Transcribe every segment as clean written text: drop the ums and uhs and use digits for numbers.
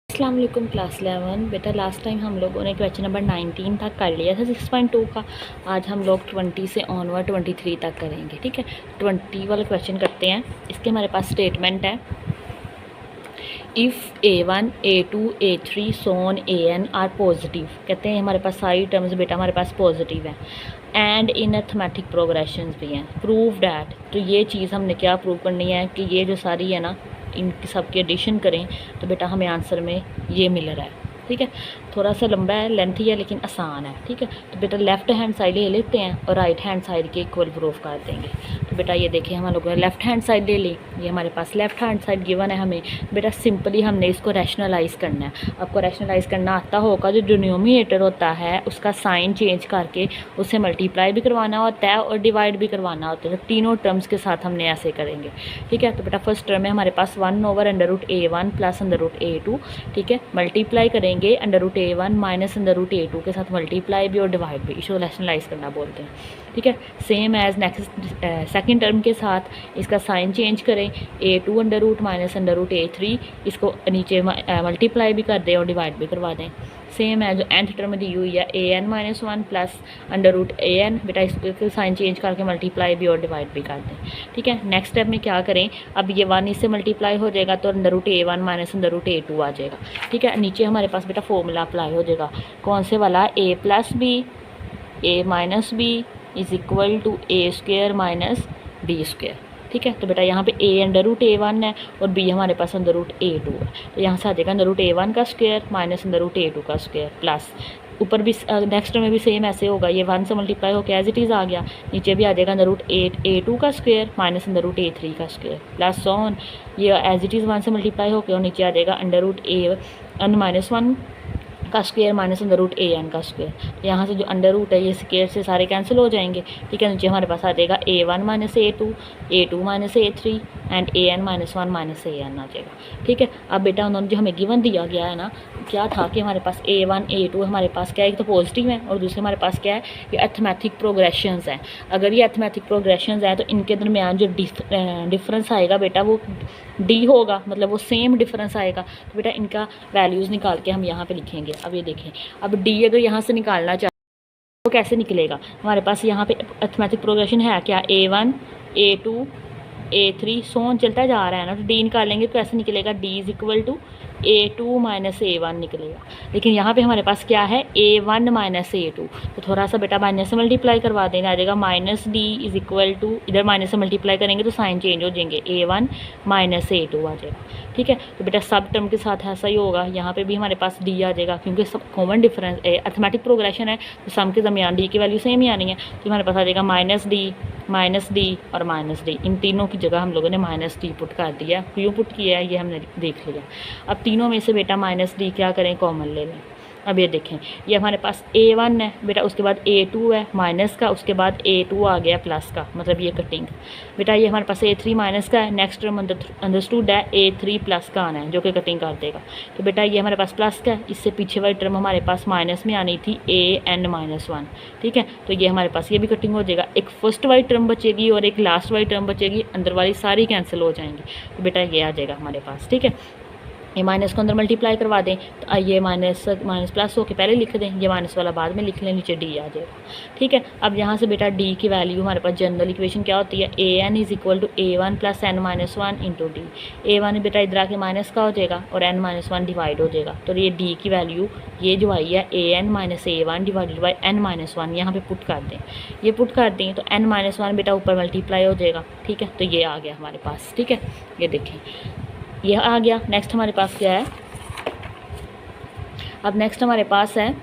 अस्सलाम वालेकुम क्लास 11। बेटा लास्ट टाइम हम लोगों ने क्वेश्चन नंबर 19 तक कर लिया था 6.2 का। आज हम लोग 20 से ऑनवर्ड 23 तक करेंगे। ठीक है, 20 वाला क्वेश्चन करते हैं। इसके हमारे पास स्टेटमेंट है, if A1 A2 A3 so on AN are positive. कहते हैं हमारे पास सारी टर्म्स बेटा हमारे पास पॉजिटिव है एंड इन अर्थमेटिक प्रोग्रेशंस भी हैं। प्रूव डैट, तो ये चीज़ हमने क्या प्रूव करनी है कि ये जो सारी है ना, इनकी सबकी एडिशन करें तो बेटा हमें आंसर में ये मिल रहा है। ठीक है, थोड़ा सा लंबा है, लेंथी है, लेकिन आसान है। ठीक है, तो बेटा लेफ्ट हैंड साइड ले लेते हैं और राइट हैंड साइड के इक्वल प्रूफ कर देंगे। तो बेटा ये देखिए हम लोगों ने लेफ्ट हैंड साइड ले ली, ये हमारे पास लेफ्ट हैंड साइड गिवन है हमें। बेटा सिंपली हमने इसको रैशनलाइज करना है। आपको रैशनलाइज करना आता होगा, जो डिनोमिनेटर होता है उसका साइन चेंज करके उसे मल्टीप्लाई भी करवाना होता है और डिवाइड भी करवाना होता है। तो तीनों टर्म्स के साथ हमने ऐसे करेंगे। ठीक है, तो बेटा फर्स्ट टर्म है हमारे पास 1/√A1 प्लस √A2। ठीक है, मल्टीप्लाई करेंगे √A1 माइनस √A2 के साथ मल्टीप्लाई भी और डिवाइड भी, इसको रैशनलाइज करना बोलते हैं। ठीक है, same as next second term के साथ इसका साइन चेंज करें, A2 माइनस √A3, इसको नीचे मल्टीप्लाई भी कर दें और डिवाइड भी करवा दें। सेम है जो nth टर्म दी हुई है AN-1 प्लस √AN, बेटा इसको साइन चेंज करके मल्टीप्लाई भी और डिवाइड भी कर दें। ठीक है, नेक्स्ट स्टेप में क्या करें, अब ये 1 इससे मल्टीप्लाई हो जाएगा तो √A1 माइनस √A2 आ जाएगा। ठीक है, नीचे हमारे पास बेटा फॉर्मूला अप्लाई हो जाएगा, कौन से वाला, A plus B A minus B is equal to A² minus B²। ठीक है, तो बेटा यहाँ पे A√A1 है और B हमारे पास √A2 है, तो यहाँ से आ जाएगा √A1 का स्क्वायर माइनस √A2 का स्क्वायर प्लस ऊपर भी नेक्स्ट में भी सेम ऐसे होगा, ये 1 से मल्टीप्लाई होकर एज इट इज़ आ गया, नीचे भी आ जाएगा √A2 का स्क्वायर माइनस √A3 का स्क्वायर प्लस ऑन, ये एज इट इज़ 1 से मल्टीप्लाई होकर और नीचे आ जाएगा √A1 का स्क्वायर माइनस √AN का स्क्वायर। यहाँ से जो अंडर रूट है ये स्क्वायर से सारे कैंसिल हो जाएंगे। ठीक है, नीचे हमारे पास आ जाएगा A1 minus A2 A2 minus A3 and AN-1 minus AN आ जाएगा। ठीक है, अब बेटा उन्होंने जो हमें गिवन दिया गया है ना, क्या था कि हमारे पास A1 A2 हमारे पास क्या है, एक तो पॉजिटिव है और दूसरे हमारे पास क्या है, ये अर्थमेटिक प्रोग्रेशंस हैं। अगर ये अर्थमेटिक प्रोग्रेशंस हैं तो इनके दरमियान जो डिफरेंस आएगा बेटा वो D होगा, मतलब वो सेम डिफरेंस आएगा। तो बेटा इनका वैल्यूज़ निकाल के हम यहाँ पे लिखेंगे। अब ये देखें, अब D अगर यहाँ से निकालना चाहे तो कैसे निकलेगा, हमारे पास यहाँ पे अर्थमेटिक प्रोग्रेशन है क्या, A1 A2 A3 सोन चलता जा रहा है ना, तो D निकालेंगे तो ऐसे निकलेगा D is equal to A2 minus A1 निकलेगा। लेकिन यहाँ पे हमारे पास क्या है, A1 माइनस A2, तो थोड़ा सा बेटा माइनस से मल्टीप्लाई करवा देना, आ जाएगा minus D is equal to, इधर माइनस से मल्टीप्लाई करेंगे तो साइन चेंज हो जाएंगे, A1 माइनस A2 आ जाएगा। ठीक है, तो बेटा सब टर्म के साथ ऐसा ही होगा, यहाँ पे भी हमारे पास D आ जाएगा क्योंकि सब कॉमन डिफरेंस अर्थमेटिक प्रोग्रेशन है, तो सम के दरमियान D की वैल्यू सेम ही आनी है। तो हमारे पास आ जाएगा माइनस D और माइनस D, इन तीनों की जगह हम लोगों ने माइनस D पुट कर दिया। क्यों पुट किया है ये हमने देख लिया। अब तीनों में से बेटा माइनस D क्या करें, कॉमन ले लें। अब ये देखें, ये हमारे पास A1 है बेटा, उसके बाद A2 है माइनस का, उसके बाद A2 आ गया प्लस का, मतलब ये कटिंग। बेटा ये हमारे पास A3 माइनस का है, नेक्स्ट टर्म अंडरस्टूड है A3 प्लस का आना है जो कि कटिंग कर देगा। तो बेटा ये हमारे पास प्लस का है, इससे पीछे वाली टर्म हमारे पास माइनस में आनी थी AN-1। ठीक है, तो ये हमारे पास ये भी कटिंग हो जाएगा, एक फर्स्ट वाली टर्म बचेगी और एक लास्ट वाली टर्म बचेगी, अंदर वाली सारी कैंसिल हो जाएंगी। तो बेटा ये आ जाएगा हमारे पास। ठीक है, ये माइनस को अंदर मल्टीप्लाई करवा दें तो ये माइनस प्लस हो के पहले लिख दें, ये माइनस वाला बाद में लिख लें, नीचे D आ जाएगा। ठीक है, अब यहाँ से बेटा D की वैल्यू हमारे पास जनरल इक्वेशन क्या होती है, AN is equal to A1 plus N-1 into D। A1 बेटा इधर आके माइनस का हो जाएगा और N-1 डिवाइड हो जाएगा, तो ये D की वैल्यू ये जो आई है AN minus A1 divided by N-1 यहाँ पे पुट कर दें। ये पुट कर दें तो N-1 बेटा ऊपर मल्टीप्लाई हो जाएगा। ठीक है, तो ये आ गया हमारे पास। ठीक है, ये देखें यह आ गया। नेक्स्ट हमारे पास क्या है, अब नेक्स्ट हमारे पास है,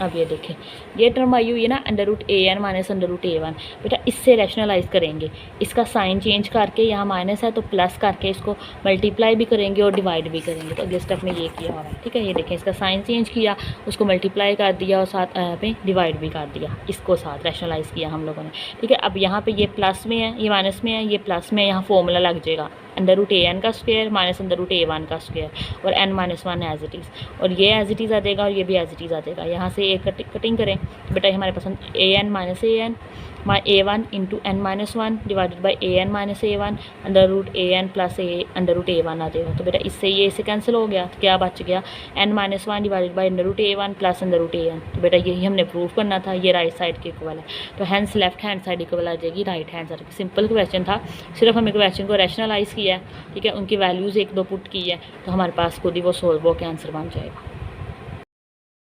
अब ये देखें ये टर्म आई हुई है ना √AN माइनस √A1, बेटा इससे रैशनलाइज करेंगे, इसका साइन चेंज करके यहाँ माइनस है तो प्लस करके इसको मल्टीप्लाई भी करेंगे और डिवाइड भी करेंगे। तो अगले स्टेप में ये किया हो रहा है। ठीक है, ये देखें इसका साइन चेंज किया, उसको मल्टीप्लाई कर दिया और साथ पे डिवाइड भी कर दिया, इसको साथ रैशनलाइज किया हम लोगों ने। ठीक है, अब यहाँ पे ये प्लस में है, ये माइनस में है, ये प्लस में, यहाँ फॉर्मूला लग जाएगा √AN का स्क्वायर माइनस √A1 का स्क्वायर और N-1 एज इट इज़, और ये एज इट इज़ आ जाएगा और ये भी एज इट इज़ आ जाएगा। यहाँ से एक कटिंग करें तो बेटा हमारे पास AN minus AN a1 into n-1 divided by an-a1 under root an plus a under root a1 आ जाएगा। तो बेटा इससे ये इससे कैंसिल हो गया, तो क्या बच गया n-1 divided by under root a1 plus under root an। तो बेटा यही हमने प्रूव करना था, ये राइट साइड के इक्वल है, तो hence left hand side equal आ जाएगी right hand side. Simple question था, सिर्फ हमने क्वेश्चन को रैशनलाइज किया है, ठीक है, उनकी वैल्यूज़ 1-2 पुट की है, तो हमारे पास खुद ही वो सोल्व हो के आंसर बन जाएगा।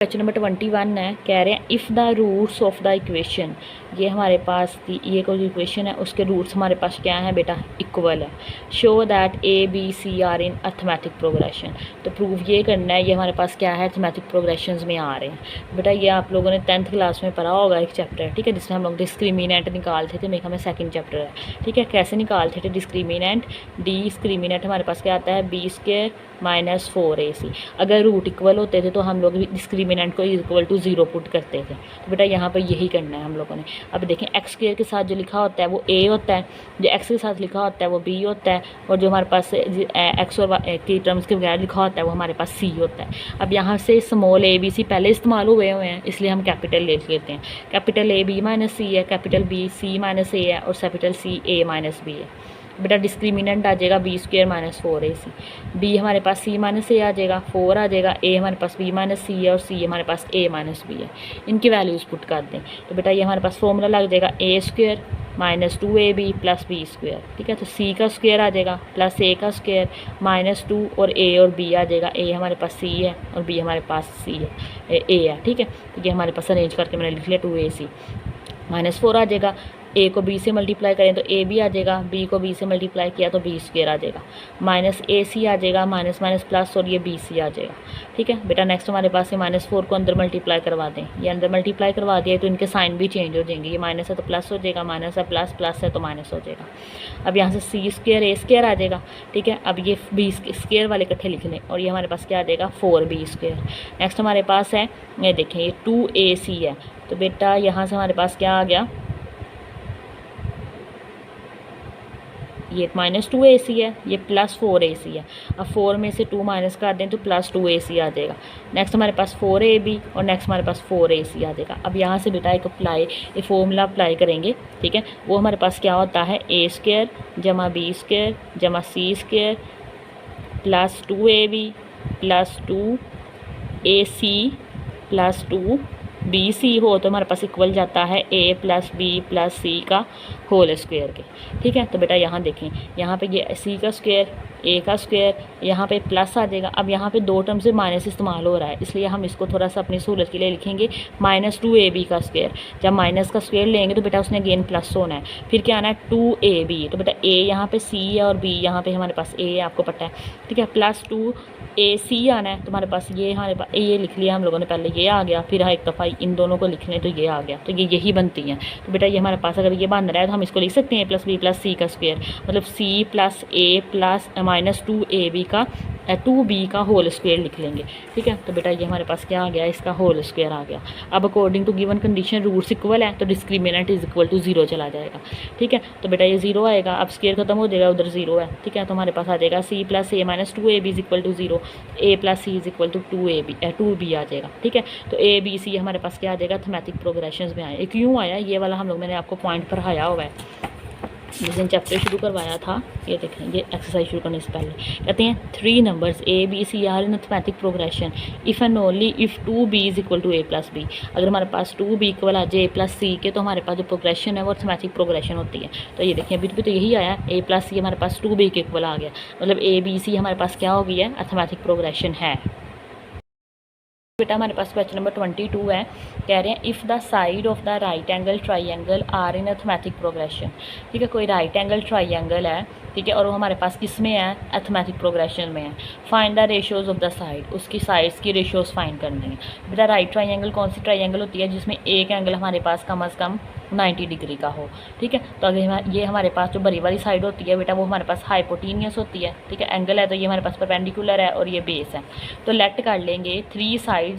क्वेश्चन नंबर 21 है, कह रहे हैं if the roots of the equation, ये हमारे पास थी ये कोई इक्वेशन है, उसके रूट्स हमारे पास क्या है बेटा, इक्वल है। Show that A B C are in arithmetic progression, तो प्रूव ये करना है ये हमारे पास क्या है, अर्थमेटिक प्रोग्रेशंस में आ रहे हैं। बेटा ये आप लोगों ने 10th क्लास में पढ़ा होगा, एक चैप्टर है, ठीक है, जिसमें हम लोग डिस्क्रिमिनेंट निकालते थे, मेरे हमें सेकंड चैप्टर है, ठीक है, कैसे निकालते थे डिस्क्रिमिनेंट। डिस्क्रिमिनेंट हमारे पास क्या आता है, बी स्क्वायर माइनस 4ac। अगर रूट इक्वल होते थे तो हम लोग डिस्क्रिमिनेंट को इक्वल टू 0 पुट करते थे। तो बेटा यहाँ पर यही करना है हम लोगों ने। अब देखें एक्स स्क्वायर के साथ जो लिखा होता है वो a होता है, जो एक्स के साथ लिखा होता है वो b होता है, और जो हमारे पास एक्स और की टर्म्स के बगैर लिखा होता है वो हमारे पास c होता है। अब यहाँ से स्मॉल a b c पहले इस्तेमाल हुए हैं, इसलिए हम कैपिटल ले लेते हैं। Capital A b minus c है, capital B c minus a है, और capital C a minus b है। बेटा डिस्क्रिमिनेंट आ जाएगा B square minus 4ac। B हमारे पास c माइनस a आ जाएगा, 4 आ जाएगा, a हमारे पास b माइनस c है, और c हमारे पास a माइनस b है। इनकी वैल्यूज़ पुट कर दें तो बेटा ये हमारे पास फॉर्मूला लग जाएगा a square minus 2ab plus b square, ठीक है। तो c का स्क्वायर आ जाएगा प्लस a का स्क्वायर माइनस 2, और a और b आ जाएगा, a हमारे पास c है और b हमारे पास c है, a है, ठीक है। तो ये हमारे पास अरेंज करके मैंने लिख लिया 2ac। माइनस 4 आ जाएगा, a को b से मल्टीप्लाई करें तो a भी आ जाएगा, b को b से मल्टीप्लाई किया तो b स्क्वायर आ जाएगा, माइनस ac आ जाएगा, माइनस माइनस प्लस, और ये bc आ जाएगा, ठीक है। बेटा नेक्स्ट हमारे पास ये माइनस 4 को अंदर मल्टीप्लाई करवा दें, ये अंदर मल्टीप्लाई करवा दिया तो इनके साइन भी चेंज हो जाएंगे, ये माइनस है तो प्लस हो जाएगा, माइनस है प्लस, प्लस है तो माइनस हो जाएगा। अब यहाँ से c स्क्वायर a स्क्वायर आ जाएगा, ठीक है। अब ये b स्क्वायर वाले इकट्ठे लिख लें, और ये हमारे पास क्या आ जाएगा 4b स्क्वायर। नेक्स्ट हमारे पास है, ये देखें ये 2ac है, तो बेटा यहाँ से हमारे पास क्या आ गया, ये माइनस 2ac है, ये प्लस 4ac है। अब 4 में से 2 माइनस कर दें तो प्लस 2ac आ जाएगा। नेक्स्ट हमारे पास 4ab, और नेक्स्ट हमारे पास 4ac आ जाएगा। अब यहाँ से बेटा एक ये फॉर्मूला अप्लाई करेंगे, ठीक है। वो हमारे पास क्या होता है, a स्क्वायर जमा b स्क्वायर जमा c square plus 2ab plus 2ac plus 2bc हो, तो हमारे पास इक्वल जाता है a plus b plus c का होल स्क्वायर के, ठीक है। तो बेटा यहाँ देखें, यहाँ पे ये c का स्क्वायर, a का स्क्वायर, यहाँ पे प्लस आ जाएगा। अब यहाँ पे 2 टर्म से माइनस इस्तेमाल हो रहा है, इसलिए हम इसको थोड़ा सा अपनी सहूलत के लिए लिखेंगे माइनस 2ab का स्क्वायर। जब माइनस का स्क्वायर लेंगे तो बेटा उसने अगेन प्लस होना है, फिर क्या आना है 2ab, तो बेटा a यहाँ पे c है और b यहाँ पे हमारे पास a है, आपको पता है, ठीक है। प्लस 2ac आना है, तो हमारे पास ये हमारे पास ये लिख लिया हम लोगों ने, पहले ये आ गया, फिर एक दफ़ा इन दोनों को लिख लें तो ये आ गया, तो ये यही बनती हैं। तो बेटा ये हमारे पास अगर ये बन रहा है तो हम इसको लिख सकते हैं a plus b plus c का स्क्वायर, मतलब c plus a plus minus 2ab का 2b का होल स्क्वायर लिख लेंगे, ठीक है। तो बेटा ये हमारे पास क्या आ गया, इसका होल स्क्वायर आ गया। अब according to given condition roots equal है तो डिस्क्रिमिनेंट इज इक्वल टू 0 चला जाएगा, ठीक है। तो बेटा ये 0 आएगा, अब स्क्वायर खत्म हो जाएगा, उधर 0 है, ठीक है। तो हमारे पास आ जाएगा c plus a minus 2ab is equal to 0, a plus c is equal to 2b आ जाएगा, ठीक है। तो a b c हमारे पास क्या आ जाएगा, थमेटिक प्रोग्रेशन में आया। क्यों आया ये वाला हम लोग, मैंने आपको पॉइंट पढ़ाया हुआ है जिस दिन चैप्टर शुरू करवाया था। ये देखें, ये एक्सरसाइज शुरू करने से पहले कहते हैं 3 numbers a b c are in arithmetic progression if and only if 2b is equal to a plus b। अगर हमारे पास 2b इक्वल आ जाए a प्लस c के, तो हमारे पास जो प्रोग्रेशन है वो अर्थमेटिक प्रोग्रेशन होती है। तो ये देखें अभी तो यही आया, a प्लस c हमारे पास 2b के इक्वल आ गया, मतलब a b c हमारे पास क्या हो गई है, अर्थमेटिक प्रोग्रेशन है। बेटा हमारे पास क्वेश्चन नंबर 22 है, कह रहे हैं if the side of the right angle triangle are in arithmetic progression, ठीक है। कोई राइट एंगल ट्राइंगल है, ठीक है, और वो हमारे पास किस में है, अर्थमेटिक प्रोग्रेशन में है। Find the ratios of the side, उसकी साइड्स की रेशियोज फाइंड करनी है। बेटा राइट ट्राइंगल कौन सी ट्राइंगल होती है, जिसमें एक एंगल हमारे पास कम अज़ कम 90 डिग्री का हो, ठीक है। तो अगर ये हमारे पास जो बड़ी वाली साइड होती है बेटा वो हमारे पास हाइपोटीनियस होती है, ठीक है। एंगल है तो ये हमारे पास परपेंडिकुलर है और ये बेस है। तो लेट कर लेंगे 3 साइड्स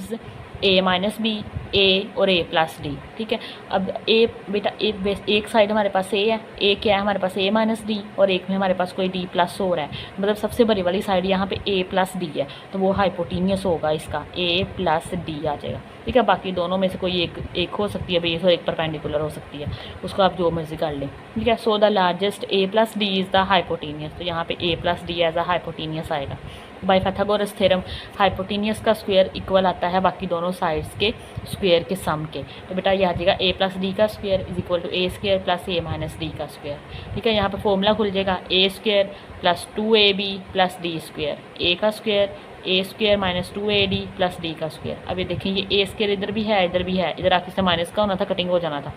a माइनस बी ए और ए प्लस डी। ठीक है, अब ए बेटा एक साइड हमारे पास ए है, ए क्या है हमारे पास ए माइनस डी, और एक में हमारे पास कोई डी प्लस हो रहा है, मतलब सबसे बड़ी वाली साइड यहाँ पे ए प्लस डी है, तो वो हाइपोटीनियस होगा इसका, ए प्लस डी आ जाएगा। ठीक है, बाकी दोनों में से कोई एक हो सकती है बेस और एक परपेंडिकुलर हो सकती है, उसको आप जो मर्जी कर लें। ठीक है, so the largest A plus D is the hypotenuse, तो यहाँ पे A plus D as a hypotenuse आएगा। बाय पाइथागोरस थ्योरम हाइपोटीनियस का स्क्वायर इक्वल आता है बाकी दोनों साइड्स के स्क्वायर के सम के, तो बेटा ये आ जाएगा ए प्लस डी का square is equal to A square plus A minus D का स्क्वायर। ठीक है, यहाँ पे फॉर्मूला खुल जाएगा A square plus 2ab plus D square, A का square A square minus 2ad plus D का स्क्वायर। अब ये देखिए ये ए स्क्वायर इधर भी है, इधर भी है, इधर आखिर से माइनस का होना था, कटिंग हो जाना था,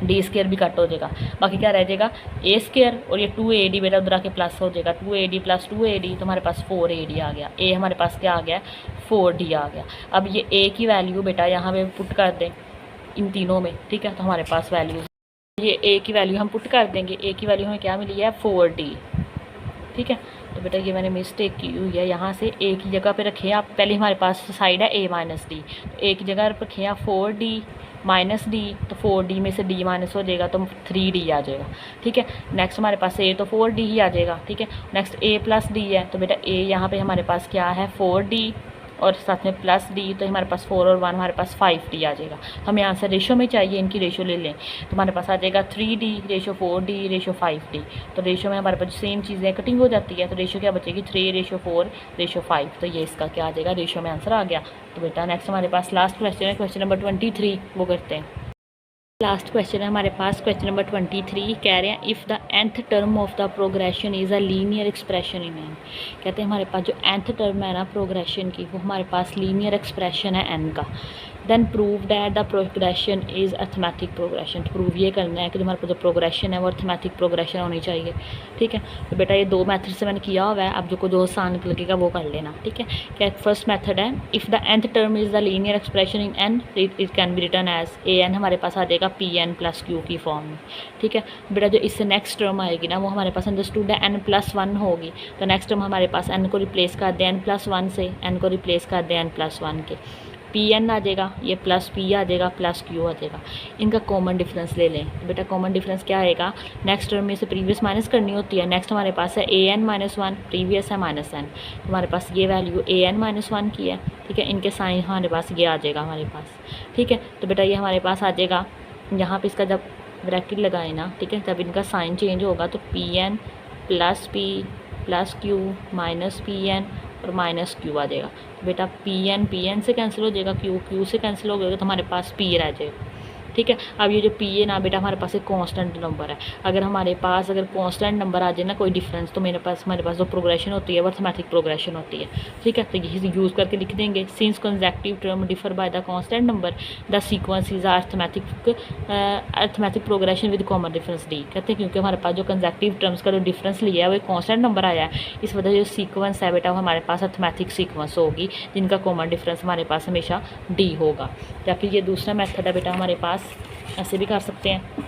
डी स्क्वायर भी कट हो जाएगा, बाकी क्या रह जाएगा ए स्क्वायर और ये 2ad बेटा उधर आके प्लस हो जाएगा, 2ad प्लस 2ad तो हमारे पास 4ad आ गया, ए हमारे पास क्या आ गया 4d आ गया। अब ये ए की वैल्यू बेटा यहाँ पे पुट कर दें इन तीनों में। ठीक है, तो हमारे पास वैल्यू ये ए की वैल्यू हम पुट कर देंगे, ए की वैल्यू हमें क्या मिली है 4d। ठीक है, तो बेटा ये मैंने मिस्टेक की हुई है, यहाँ से ए की जगह पे रखें आप, पहले हमारे पास साइड है ए माइनस डी, तो ए की जगह रखें आप 4d माइनस डी, तो 4d में से d माइनस हो जाएगा तो 3d आ जाएगा। ठीक है, नेक्स्ट हमारे पास a तो 4d ही आ जाएगा। ठीक है, नेक्स्ट a प्लस डी है, तो बेटा a यहाँ पे हमारे पास क्या है 4d और साथ में प्लस डी, तो हमारे पास 4 और 1 हमारे पास 5d आ जाएगा। हमें यहाँ से रेशो में चाहिए, इनकी रेशो ले लें, तो हमारे पास आ जाएगा 3d ratio 4d ratio 5d, तो रेशो में हमारे पास सेम चीज़ें कटिंग हो जाती है, तो रेशो क्या बचेगी 3 रेशो 4 रेशो 5, तो ये इसका क्या आ जाएगा रेशो में आंसर आ गया। तो बेटा नेक्स्ट हमारे पास लास्ट क्वेश्चन है, क्वेश्चन नंबर 23, वो करते हैं। लास्ट क्वेश्चन है हमारे पास, क्वेश्चन नंबर 23 कह रहे हैं if the nth term of the progression is a linear expression in n। कहते हैं हमारे पास जो nth टर्म है ना प्रोग्रेशन की, वो हमारे पास लीनियर एक्सप्रेशन है n का, then prove that the progression is arithmetic progression. Prove ये करना है कि हमारे पास जो प्रोग्रेशन है वो अर्थमेटिक प्रोग्रेशन होनी चाहिए। ठीक है, तो बेटा ये दो मेथड से मैंने किया हुआ है, अब जो आसान लगेगा वो कर लेना। ठीक है, क्या फर्स्ट मेथड है if the nth term is the linear expression in n it can be written as an हमारे पास आ जाएगा pn प्लस q की फॉर्म में। ठीक है, बेटा जो इससे नेक्स्ट टर्म आएगी ना वो हमारे पास अंडरस्टूड है n प्लस 1 होगी, तो नेक्स्ट टर्म हमारे पास n को रिप्लेस कर दें n प्लस 1 से, n को रिप्लेस कर दें n प्लस 1 के, pn आ जाएगा, ये प्लस p आ जाएगा प्लस q आ जाएगा। इनका कॉमन डिफरेंस ले लें, तो बेटा कॉमन डिफरेंस क्या आएगा, नेक्स्ट टर्म में से प्रीवियस माइनस करनी होती है, नेक्स्ट हमारे पास है an माइनस 1, प्रीवियस है माइनस n, हमारे पास ये वैल्यू an माइनस 1 की है। ठीक है, इनके साइन हमारे पास ये आ जाएगा हमारे पास। ठीक है, तो बेटा ये हमारे पास आ जाएगा, यहाँ पे इसका जब ब्रैकेट लगाए ना, ठीक है, जब इनका साइन चेंज होगा तो pn plus p plus q minus pn और माइनस q आ जाएगा। बेटा pn से कैंसिल हो जाएगा, q से कैंसिल हो गएगा, तो हमारे पास p रह जाएगा। ठीक है, अब ये जो p है ना बेटा हमारे पास एक कांस्टेंट नंबर है, अगर हमारे पास अगर कांस्टेंट नंबर आ जाए ना कोई डिफरेंस, तो हमारे पास जो प्रोग्रेशन होती है वो अर्थमेटिक प्रोग्रेशन होती है। ठीक है, तो यही यूज़ करके लिख देंगे since consecutive term differ by the constant number the sequence is arithmetic progression with common difference d। कहते हैं क्योंकि हमारे पास जो कंसेक्यूटिव टर्म्स का जो डिफरेंस लिया है वो कांस्टेंट नंबर आया है, इस वजह से जो सीक्वेंस है बेटा वो हमारे पास अर्थमेटिक सीक्वेंस होगी जिनका कॉमन डिफरेंस हमारे पास हमेशा d होगा। या फिर ये दूसरा मेथड है बेटा हमारे पास, ऐसे भी कर सकते हैं,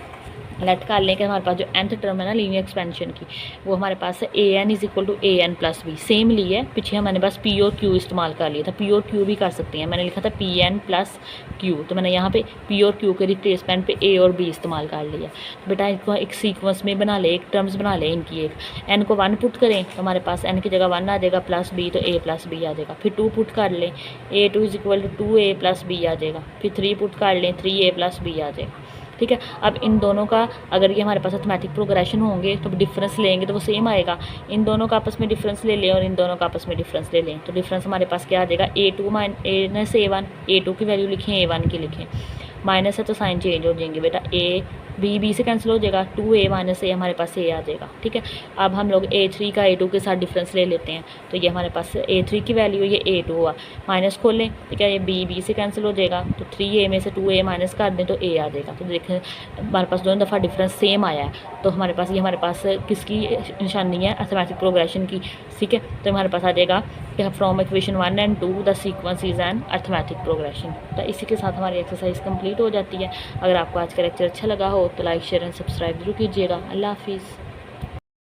लेट कर लें कि हमारे पास जो nth टर्म है ना लीनियर एक्सपेंशन की, वो हमारे पास है an is equal to an plus B, similarly है, पीछे हमने बस p और q इस्तेमाल कर लिया था, p और q भी कर सकते हैं, मैंने लिखा था pn प्लस q, तो मैंने यहाँ पे p और q के रिप्लेसमेंट पे a और b इस्तेमाल कर लिया। तो बेटा इनको एक सीक्वेंस में बना ले, एक टर्म्स बना ले इनकी, एक n को 1 पुट करें तो हमारे पास n की जगह 1 आ जाएगा प्लस b, तो a प्लस b आ जाएगा, फिर 2 पुट कर लें a2 is equal to 2a plus b आ जाएगा, फिर 3 पुट कर लें 3a प्लस b आ जाएगा। ठीक है, अब इन दोनों का अगर ये हमारे पास अर्थमेटिक प्रोग्रेशन होंगे तो डिफरेंस लेंगे तो वो सेम आएगा, इन दोनों का आपस में डिफरेंस ले लें और इन दोनों का आपस में डिफरेंस ले लें, तो डिफरेंस हमारे पास क्या आ जाएगा a2 माइनस a1, a2 की वैल्यू लिखें a1 की लिखें, माइनस है तो साइन चेंज हो जाएंगे बेटा, a b से कैंसिल हो जाएगा, 2a माइनस a हमारे पास a आ जाएगा। ठीक है, अब हम लोग a3 का a2 के साथ डिफरेंस ले लेते हैं, तो ये हमारे पास a3 की वैल्यू ये a2 हुआ, माइनस खोल लें, ठीक है, ये b से कैंसिल हो जाएगा, तो 3a में से 2a माइनस कर दें तो a आ जाएगा। तो देखें हमारे पास दोनों दफ़ा डिफरेंस सेम आया है, तो हमारे पास ये हमारे पास किसकी निशानी है, अर्थमेटिक प्रोग्रेशन की। ठीक है, तो हमारे पास आ जाएगा कि from equation 1 and 2 the sequence is an arithmetic progression. तो इसी के साथ हमारी एक्सरसाइज कंप्लीट हो जाती है। अगर आपको आज का लेक्चर अच्छा लगा हो तो लाइक शेयर एंड सब्सक्राइब जरूर कीजिएगा। अल्लाह हाफिज़।